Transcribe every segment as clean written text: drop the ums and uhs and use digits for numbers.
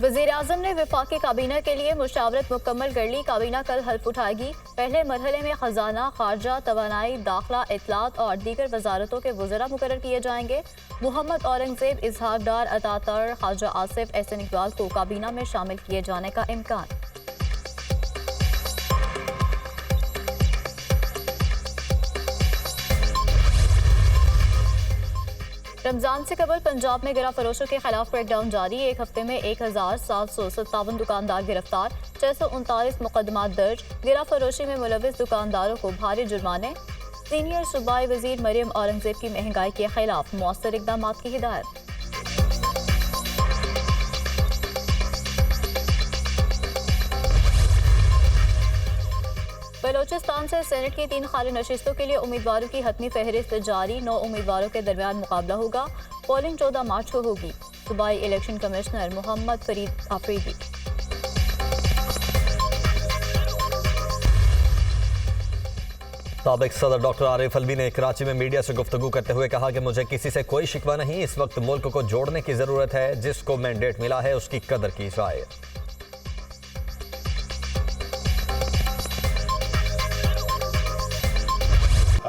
वज़ीर-ए-आज़म ने वफाकी काबीना के लिए मुशावरत मुकम्मल कर ली। काबीना कल हल्फ उठाएगी। पहले मरहले में खजाना, खारजा, तवानाई, दाखिला, इत्तलात और दीगर वजारतों के वज़रा मुकर्रर किए जाएंगे। मोहम्मद औरंगजेब, इसहाक डार, अता तारड़, ख्वाजा आसिफ, एहसन इकबाल को काबीना में शामिल किए जाने का इम्कान। रमजान से कबल पंजाब में गिरा फरोशों के खिलाफ क्रैकडाउन जारी। एक हफ्ते में 1757 दुकानदार गिरफ्तार, 639 मुकदमात दर्ज। गिरा फरोशी में मुलविस दुकानदारों को भारी जुर्माने। सीनियर सूबाई वजीर मरियम औरंगजेब की महंगाई के खिलाफ मौसर इकदाम की हिदायत। बलोचिस्तान से सेनेट की 3 खाली नशिस्तों के लिए उम्मीदवारों की हतमी फहरिस्त जारी। 9 उम्मीदवारों के दरमियान मुकाबला होगा। पोलिंग 14 मार्च को होगी। सूबाई इलेक्शन कमिश्नर मोहम्मद फरीद आफरीदी। साबिक सदर डॉक्टर आरिफ अलवी ने कराची में मीडिया से गुफ्तगू करते हुए कहा कि मुझे किसी से कोई शिकवा नहीं। इस वक्त मुल्क को जोड़ने की जरूरत है। जिसको मैंडेट मिला है उसकी कदर की जाए।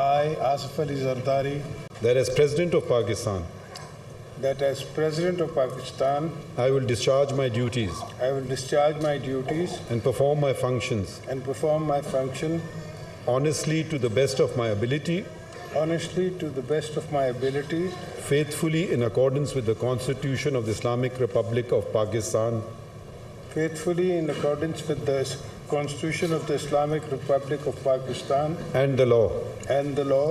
I, Asif Ali Zardari, that as President of Pakistan, that as President of Pakistan, I will discharge my duties I will discharge my duties and perform my functions and perform my function honestly to the best of my ability, honestly to the best of my ability, faithfully in accordance with the Constitution of the Islamic Republic of Pakistan, faithfully in accordance with the Constitution of the Islamic Republic of Pakistan and the law. and the law.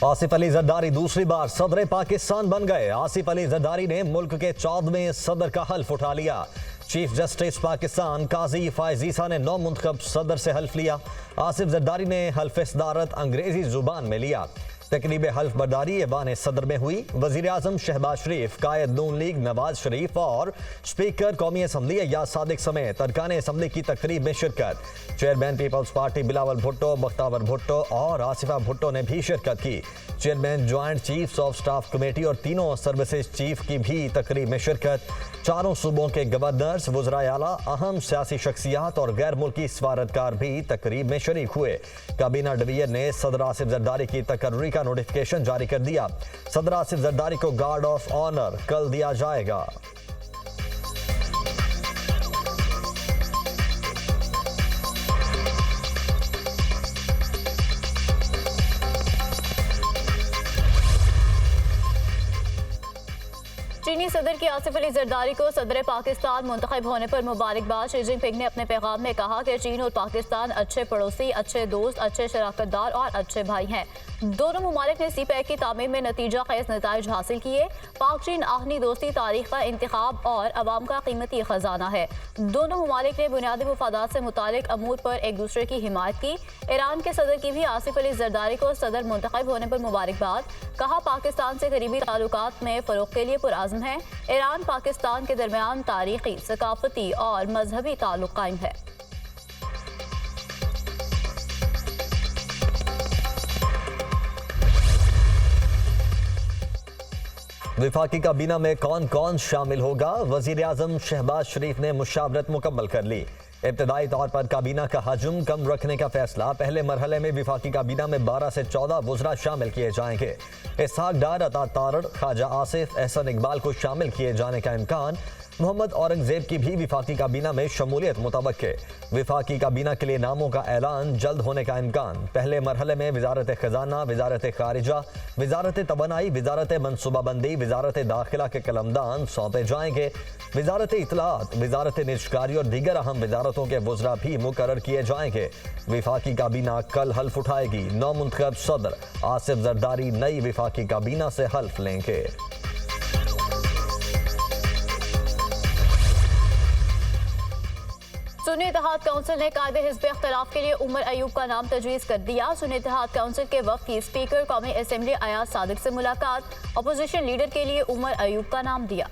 Asif Ali Zardari दूसरी बार सदर पाकिस्तान बन गए। आसिफ अली जरदारी ने मुल्क के 14वें सदर का हल्फ उठा लिया। चीफ जस्टिस पाकिस्तान काजी फायज ईसा ने नौ मुंतखब सदर से हल्फ लिया। आसिफ जरदारी ने हल्फ सदारत अंग्रेजी जुबान में लिया। तकरीब हल्फ बर्दारी ऐवान सदर में हुई। वजीर आजम शहबाज शरीफ, कायद नून लीग नवाज शरीफ और स्पीकर कौमी असम्बली अय्याज सादिक समेत अरकान असम्बली की तकरीब में शिरकत। Chairman peoples party Bilawal Bhutto, Bakhtawar Bhutto और आसिफा भुट्टो ने भी शिरकत की। Chairman joint chiefs of staff committee और तीनों सर्विसेज चीफ की भी तकरीब में शिरकत। चारों सूबों के गवर्नर्स, वज़राए आला, अहम सियासी शख्सियात और गैर मुल्की सफारतकार भी तकरीब में शरीक हुए। काबीना डिवीजन ने सदर आसिफ जरदारी की तकर्री का नोटिफिकेशन जारी कर दिया। सदर आसिफ जरदारी को गार्ड ऑफ ऑनर कल दिया जाएगा। चीनी सदर की आसिफ अली जरदारी को सदर पाकिस्तान मुंतखब होने पर मुबारकबाद। शी जिनपिंग ने अपने पैगाम में कहा कि चीन और पाकिस्तान अच्छे पड़ोसी, अच्छे दोस्त, अच्छे शराकतदार और अच्छे भाई हैं। दोनों ममालिक ने सी-पैक की तामीर में नतीजा खेज नताइज हासिल किए। पाक चीन आहनी दोस्ती तारीख का इंतखाब और अवाम का कीमती खजाना है। दोनों ममालिक ने बुनियादी मुफादात से मुतालिक अमूर पर एक दूसरे की हिमायत की। ईरान के सदर की भी आसिफ अली जरदारी को सदर मुंतखब होने पर मुबारकबाद। कहा, पाकिस्तान से करीबी ताल्लुकात में फ़रोग़ के लिए पुरआज़्म है। ईरान पाकिस्तान के दरमियान तारीखी, सकाफती और मजहबी ताल्लुक कायम है। विफाकी काबीना में कौन कौन शामिल होगा? वजीर आजम शहबाज शरीफ ने मुशावरत मुकम्मल कर ली। इब्तदाई तौर पर काबीना का हजम कम रखने का फैसला। पहले मरहले में विफाकी काबीना में 12 से 14 वज़रा शामिल किए जाएंगे। इसहाक डार, अता तारड़, ख्वाजा आसिफ, एहसन इकबाल को शामिल किए जाने का इम्कान। मोहम्मद औरंगजेब की भी विफाकी काबीना में शमूलियत मुतवक्के। विफाकी काबीना के लिए नामों का ऐलान जल्द होने का इम्कान। पहले मरहले में वजारत खजाना, वजारत खारिजा, वजारत तवानाई, वजारत मनसूबाबंदी, वजारत दाखिला के कलमदान सौंपे जाएंगे। वजारत इत्तलात, वजारत निजकारी और दीगर अहम वजारतों के वज़रा भी मुकर्रर किए जाएंगे। विफाकी काबीना कल हल्फ उठाएगी। नौ मुंतखब सदर आसिफ जरदारी नई विफाकी काबीना से हल्फ लेंगे। सुन्नी इत्तेहाद काउंसिल ने कायदे हिज़्ब इख्तिलाफ के लिए उमर अयूब का नाम तजवीज़ कर दिया। सुन्नी इत्तेहाद काउंसिल के वफ़द की स्पीकर कौमी असम्बली अयाज सादिक से मुलाकात। अपोजिशन लीडर के लिए उमर अयूब का नाम दिया।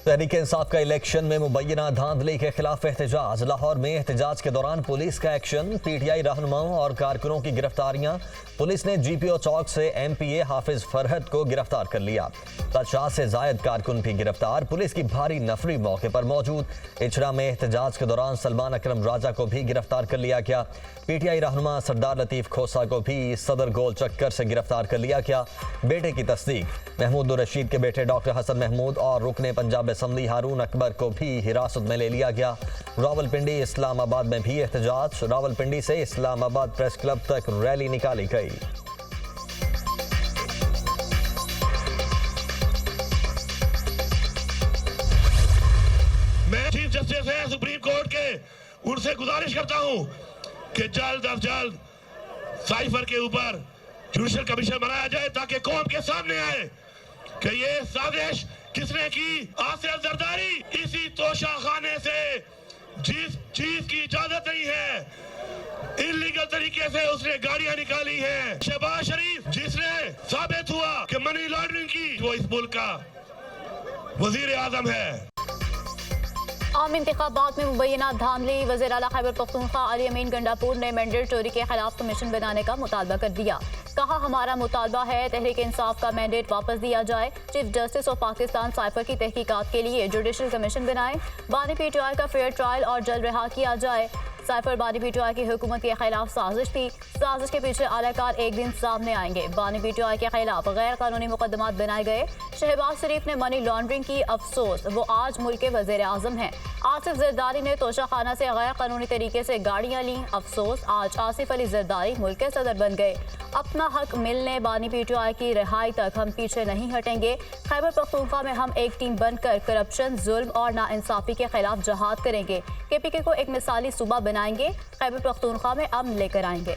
तहरीक इंसाफ का इलेक्शन में मुबैना धांधली के खिलाफ एहतजाज। लाहौर में एहतजाज के दौरान पुलिस का एक्शन, पीटीआई रहनुमाओं और कारकुनों की गिरफ्तारियां। पुलिस ने जीपीओ चौक से एमपीए हाफिज फरहत को गिरफ्तार कर लिया। 50 से जायद कारकुन भी गिरफ्तार। पुलिस की भारी नफरी मौके पर मौजूद। इचरा में एहतजाज के दौरान सलमान अकरम राजा को भी गिरफ्तार कर लिया गया। पीटीआई रहनुमा सरदार लतीफ खोसा को भी सदर गोल चक्कर से गिरफ्तार कर लिया गया। बेटे की तस्दीक, महमूद रशीद के बेटे डॉक्टर हसन महमूद और रुकने पंजाब असम्बली हारून अकबर को भी हिरासत में ले लिया गया। रावलपिंडी इस्लामाबाद में भी एहतजाज। रावलपिंडी से इस्लामाबाद प्रेस क्लब तक रैली निकाली गई। मैं चीफ जस्टिस है सुप्रीम कोर्ट के, उनसे गुजारिश करता हूं कि जल्द अज जल्द साइफर के ऊपर जुडिशल कमीशन बनाया जाए ताकि कौम के सामने आए कि ये साजिश किसने की। आसिफ जरदारी इसी तोशा खाने से जिस चीज की इजाजत नहीं है, इलीगल तरीके से उसने गाड़ियां निकाली हैं। शहबाज शरीफ जिसने साबित हुआ कि मनी लॉन्ड्रिंग की, वो इस मुल्क का वजीर आजम है। आम इंतखाबात में मुबैना धांधली। वज़ीर आला खैबर पख्तूनख्वा अली अमीन गंडापुर ने मैंडेटरी के खिलाफ कमीशन बनाने का मुतालबा कर दिया। कहा, हमारा मुतालबा है तहरीक इंसाफ का मैंडेट वापस दिया जाए। Chief justice of Pakistan cipher की तहकीकात के लिए जुडिशल कमीशन बनाए। बानी पीटीआई का फेयर ट्रायल और जल्द रिहा किया जाए। साइफर बानी पीटीआई की हुकूमत के खिलाफ साजिश थी। साजिश के पीछे आलाकार एक दिन सामने आएंगे। बानी पीटीआई के खिलाफ गैर कानूनी मुकदमात बनाए गए। शहबाज शरीफ ने मनी लॉन्ड्रिंग की, अफसोस वो आज मुल्क के वजीर आजम हैं। आसिफ जरदारी ने तोशाखाना से गैर कानूनी तरीके से गाड़ियां लीं, अफसोस आज आसिफ अली जरदारी मुल्क के सदर बन गए। अपना हक मिलने बानी पीटीआई की रिहाई तक हम पीछे नहीं हटेंगे। खैबर पख्तूनख्वा में हम एक टीम बनकर करप्शन, जुल्म और नाइंसाफी के खिलाफ जहाद करेंगे। केपीके को एक मिसाली सूबा बनाएंगे। खैबर पख्तूनख्वा में अमन लेकर आएंगे।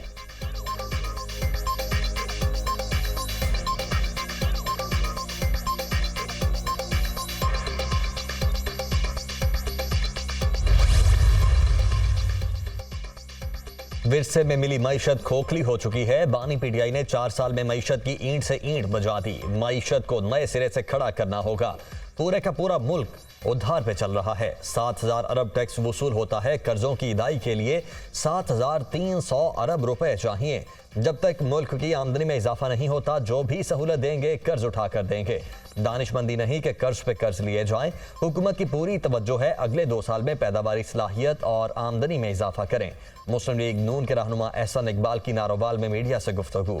विरसे में मिली मईशत खोखली हो चुकी है। बानी पीटीआई ने 4 साल में मईशत की ईंट से ईंट बजा दी। मईशत को नए सिरे से खड़ा करना होगा। पूरे का पूरा मुल्क उधार पे चल रहा है। 7,000 अरब टैक्स वसूल होता है। कर्जों की अदाई के लिए 7,300 अरब रुपए चाहिए। जब तक मुल्क की आमदनी में इजाफा नहीं होता, जो भी सहूलत देंगे कर्ज उठा कर देंगे। दानिशमंदी नहीं कि कर्ज पे कर्ज लिए जाएं। हुकूमत की पूरी तवज्जो है अगले 2 साल में पैदावारी सलाहियत और आमदनी में इजाफा करें। मुस्लिम लीग नून के रहनुमा एहसन इकबाल की नारोवाल में मीडिया से गुफ्तगू।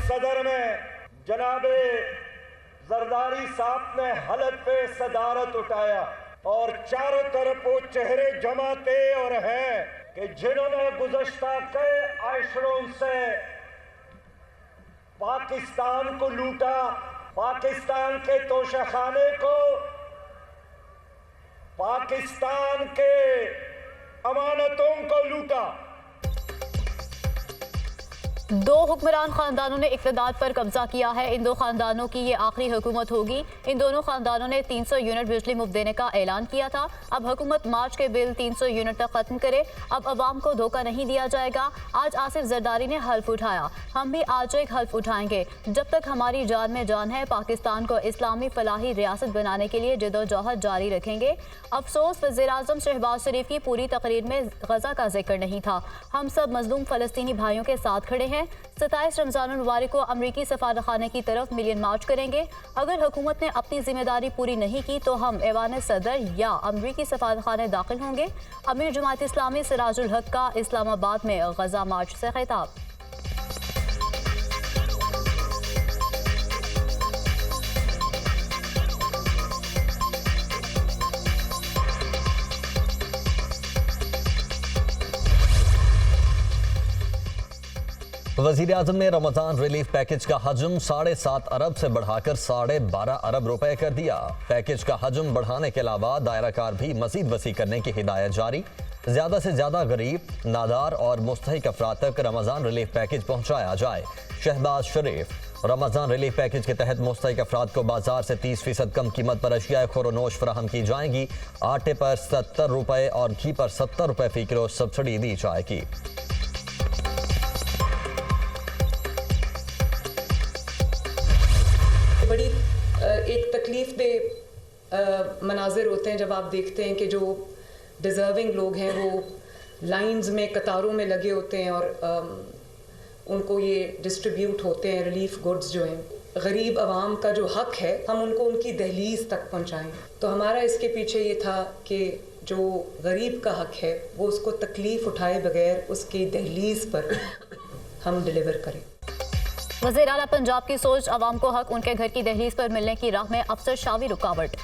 सदर में जनाबे जरदारी साहब ने हलफ पे सदारत उठाया और चारों तरफ वो चेहरे जमाते और हैं कि जिन्होंने गुज़श्ता कई आशरों से पाकिस्तान को लूटा, पाकिस्तान के तोशाखाने को, पाकिस्तान के अमानतों को लूटा। 2 हुक्मरान खानदानों ने इक़्तिदार पर कब्जा किया है। इन 2 खानदानों की ये आखिरी हुकूमत होगी। इन दोनों खानदानों ने 300 यूनिट बिजली मुफ्त देने का ऐलान किया था। अब हुकूमत मार्च के बिल 300 यूनिट तक खत्म करे। अब अवाम को धोखा नहीं दिया जाएगा। आज आसिफ जरदारी ने हल्फ उठाया, हम भी आज एक हल्फ उठाएंगे। जब तक हमारी जान में जान है, पाकिस्तान को इस्लामी फलाही रियासत बनाने के लिए जदोजहद जारी रखेंगे। अफसोस वज़ीर आज़म शहबाज शरीफ की पूरी तकरीर में गजा का जिक्र नहीं था। हम सब मजलूम फ़लस्तीनी भाइयों के साथ खड़े हैं। 27 रमज़ान मुबारक को अमरीकी सफारतखाने की तरफ मिलियन मार्च करेंगे। अगर हुकूमत ने अपनी जिम्मेदारी पूरी नहीं की तो हम ऐवान सदर या अमरीकी सफारतखाने दाखिल होंगे। अमीर जमात इस्लामी सिराजुल हक का इस्लामाबाद में गजा मार्च से खिताब। वज़ीर आज़म ने रमज़ान रिलीफ पैकेज का हजम 7.5 अरब से बढ़ाकर 12.5 अरब रुपए कर दिया। पैकेज का हजम बढ़ाने के अलावा दायराकार भी मजीद वसी करने की हिदायत जारी। ज़्यादा से ज़्यादा गरीब, नादार और मुस्तहिक अफराद तक रमज़ान रिलीफ पैकेज पहुँचाया जाए। शहबाज शरीफ रमज़ान रिलीफ पैकेज के तहत मुस्तहिक अफराद को बाजार से 30% कम कीमत पर अशिया खुरोनोश फराहम की जाएंगी। आटे पर 70 रुपए और घी पर 70 रुपए फी किलो सब्सिडी दी जाएगी। बड़ी एक तकलीफ दे मनाजिर होते हैं जब आप देखते हैं कि जो डिज़र्विंग लोग हैं वो लाइंस में कतारों में लगे होते हैं और उनको ये डिस्ट्रीब्यूट होते हैं रिलीफ गुड्स जो हैं। गरीब आवाम का जो हक है हम उनको उनकी दहलीज तक पहुंचाएं। तो हमारा इसके पीछे ये था कि जो गरीब का हक है वो उसको तकलीफ उठाए बगैर उसकी दहलीज पर हम डिलीवर करें। वज़ीर आला पंजाब की सोच, अवाम को हक उनके घर की दहलीज पर मिलने की राह में अफसरशावी रुकावट।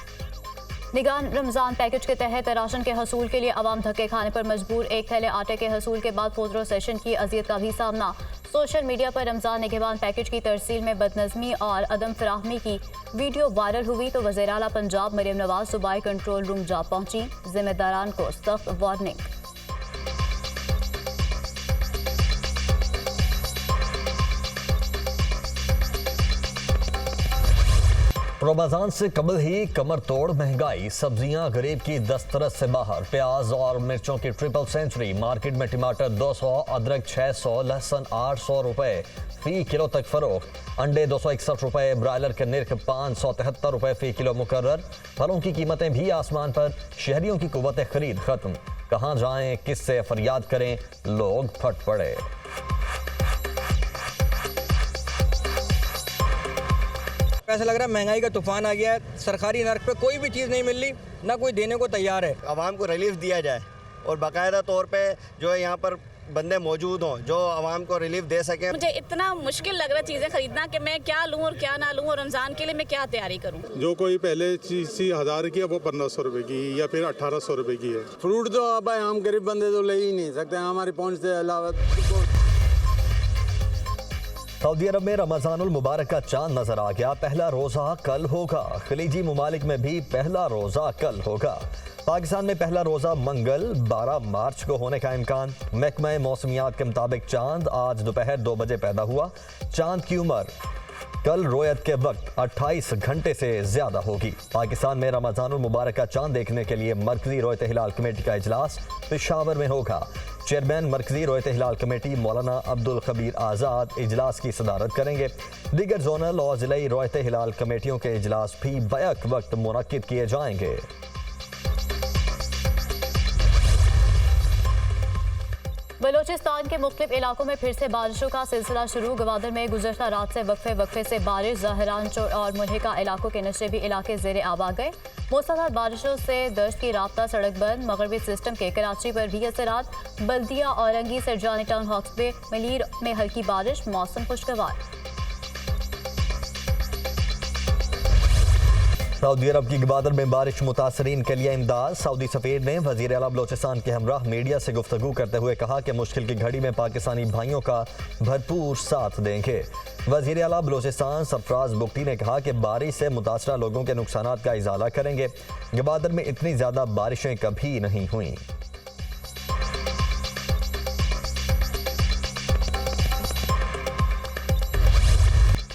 निगान रमज़ान पैकेज के तहत राशन के हसूल के लिए अवाम धक्के खाने पर मजबूर। एक थैले आटे के हसूल के बाद फोटो सेशन की अजियत का भी सामना। सोशल मीडिया पर रमज़ान निगहबान पैकेज की तरसील में बदनज़मी और अदम फराहमी की वीडियो वायरल हुई तो वज़ीर आला पंजाब मरियम नवाज सूबाई कंट्रोल रूम जा पहुंची। जिम्मेदारान को सख्त वार्निंग। रमजान से कबल ही कमर तोड़ महंगाई, सब्जियां गरीब की दस्तरस से बाहर। प्याज और मिर्चों की ट्रिपल सेंचुरी। मार्केट में टमाटर 200, अदरक 600, लहसुन 800 रुपए फी किलो तक फरोख्त। अंडे 261 रुपए, ब्रायलर के निर्ख 573 रुपए फी किलो मुकर्रर। फलों की कीमतें भी आसमान पर। शहरियों की कुव्वत खरीद खत्म। कहां जाएं, किससे फरियाद करें, लोग फट पड़े। ऐसा लग रहा है महंगाई का तूफान आ गया है। सरकारी नर्क पे कोई भी चीज़ नहीं मिल रही, ना कोई देने को तैयार है। आवाम को रिलीफ दिया जाए और बाकायदा तौर पे जो है यहाँ पर बंदे मौजूद हों जो आवाम को रिलीफ दे सकें। मुझे इतना मुश्किल लग रहा है चीज़ें खरीदना कि मैं क्या लूँ और क्या ना लूँ और रमज़ान के लिए मैं क्या तैयारी करूँ। जो कोई पहले चीज़ 1000 की है वो 1500 रुपए की या फिर 1800 रुपए की है। फ्रूट तो अब हम गरीब बंदे तो ले ही नहीं सकते, हमारी पहुँच से अलावा। सऊदी अरब में रमजानुल मुबारक का चांद नजर आ गया। पहला रोजा कल होगा। खलीजी ममालिक में भी पहला रोजा कल होगा। पाकिस्तान में पहला रोजा मंगल 12 मार्च को होने का इम्कान। महकमा मौसमियात के मुताबिक चांद आज दोपहर 2 बजे पैदा हुआ। चांद की उम्र कल रोयत के वक्त 28 घंटे से ज्यादा होगी। पाकिस्तान में रमजानुल मुबारक का चांद देखने के लिए मरकजी रोयत हिलाल कमेटी का इजलास पेशावर में होगा। चेयरमैन मरकजी रोयत हिलाल कमेटी मौलाना अब्दुल खबीर आज़ाद इजलास की सदारत करेंगे। दीगर जोनल और जिलाई रोयत हिलाल कमेटियों के इजलास भी बैक वक्त मुनक्किद किए जाएंगे। बलोचिस्तान के मुख्तलिफ इलाकों में फिर से बारिशों का सिलसिला शुरू। गवादर में गुज़श्ता रात से वक्फे से बारिश। जहरान और मुल्हिका इलाकों के नशेबी इलाके ज़ेरे आब आ गए। मूसलाधार बारिशों से दर्ज की राब्ता सड़क बंद। मगरबी सिस्टम के कराची पर भी असरात। बल्दिया, औरंगी, सरजानी टाउन, हॉक्स बे, मलीर में हल्की बारिश। मौसम खुशगवार। सऊदी अरब की गवादर में बारिश मुतासरीन के लिए इमदाद। सऊदी सफीर ने वज़ीर आला बलोचिस्तान के हमराह मीडिया से गुफ्तगू करते हुए कहा कि मुश्किल की घड़ी में पाकिस्तानी भाइयों का भरपूर साथ देंगे। वज़ीर आला बलोचिस्तान सरफराज बुगटी ने कहा कि बारिश से मुतासरा लोगों के नुकसानात का इजाला करेंगे। गवादर में इतनी ज़्यादा बारिशें कभी नहीं हुई।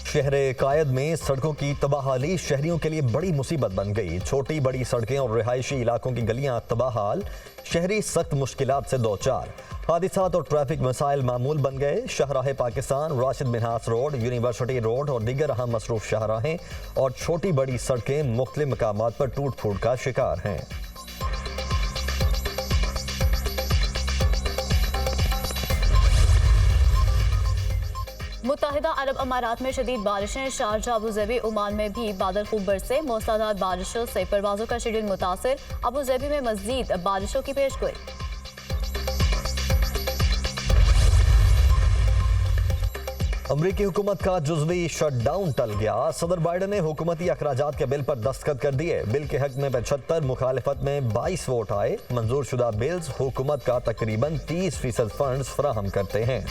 शहर कायद में सड़कों की तबाहाली शहरियों के लिए बड़ी मुसीबत बन गई। छोटी बड़ी सड़कें और रिहायशी इलाकों की गलियां तबाहाल। शहरी सख्त मुश्किलात से दो चार। हादिसात और ट्रैफिक मसाइल मामूल बन गए। शाहराह Pakistan, Rashid Minhas road, university road और दीगर अहम मसरूफ शाहराहें और छोटी बड़ी सड़कें मुख्तलिफ मकामात पर टूट फूट का शिकार हैं। मुत्तहिदा अरब अमारात में शदीद बारिशें। शारजा, अबूज़ेबी, ओमान में भी बादल खूब बरसे। मूसलाधार बारिशों से परवाज़ों का शेड्यूल मुतासिर। अबूज़ेबी में मज़ीद बारिशों की पेशगोई। अमरीकी हुकूमत का जुज़वी शटडाउन टल गया। सदर बाइडन ने हुकूमती अखराजात के बिल पर दस्तखत कर दिए। बिल के हक में 75, मुखालिफत में 22 वोट आए। मंजूर शुदा बिल्स हुकूमत का तकरीबन 30% फंड्स फराहम करते हैं।